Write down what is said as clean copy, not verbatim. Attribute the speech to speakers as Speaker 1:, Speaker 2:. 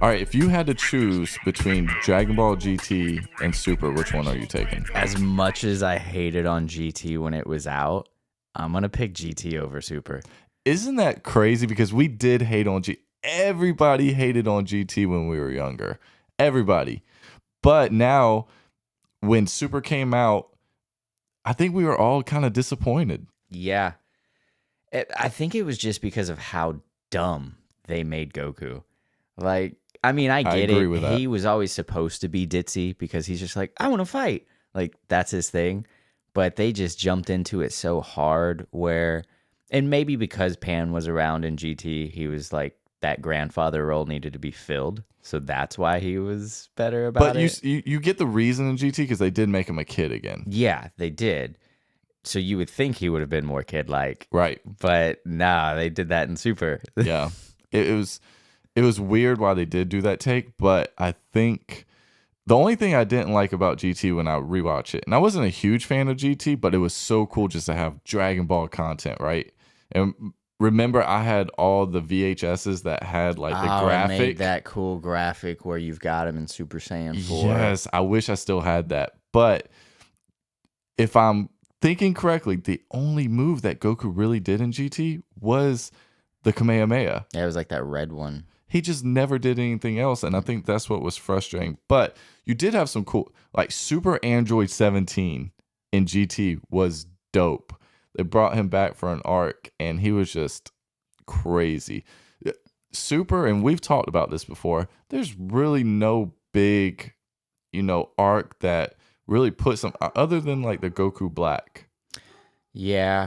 Speaker 1: All right, if you had to choose between Dragon Ball GT and Super, which one are you taking?
Speaker 2: As much as I hated on GT when it was out, I'm gonna pick GT over Super.
Speaker 1: Isn't that crazy? Because we did hate on G. Everybody hated on GT when we were younger. Everybody. But now, when Super came out, I think we were all kind of disappointed.
Speaker 2: Yeah, I think it was just because of how dumb they made Goku. Like, I mean, I
Speaker 1: I
Speaker 2: get
Speaker 1: agree
Speaker 2: it.
Speaker 1: with that.
Speaker 2: He was always supposed to be ditzy because he's just like, I want to fight. Like, that's his thing. But they just jumped into it so hard where, and maybe because Pan was around in GT, he was like, that grandfather role needed to be filled. So that's why he was better
Speaker 1: But
Speaker 2: about
Speaker 1: you
Speaker 2: it.
Speaker 1: you get the reason in GT because they did make him a kid again.
Speaker 2: Yeah, they did. So you would think he would have been more kid like.
Speaker 1: Right.
Speaker 2: But nah, they did that in Super.
Speaker 1: Yeah. It was weird why they did do that take, but I think the only thing I didn't like about GT when I rewatch it, and I wasn't a huge fan of GT, but it was so cool just to have Dragon Ball content, right? And remember, I had all the VHSs that had like the
Speaker 2: Oh, and made
Speaker 1: graphic.
Speaker 2: that cool graphic where you've got him in Super Saiyan 4.
Speaker 1: Yes, I wish I still had that. But if I'm thinking correctly, the only move that Goku really did in GT was the Kamehameha.
Speaker 2: Yeah, it was like that red one.
Speaker 1: He just never did anything else, and I think that's what was frustrating. But you did have some cool, like Super Android 17 in GT was dope. They brought him back for an arc, and he was just crazy. Super, and we've talked about this before, there's really no big, arc that really puts him other than like the Goku Black.
Speaker 2: Yeah,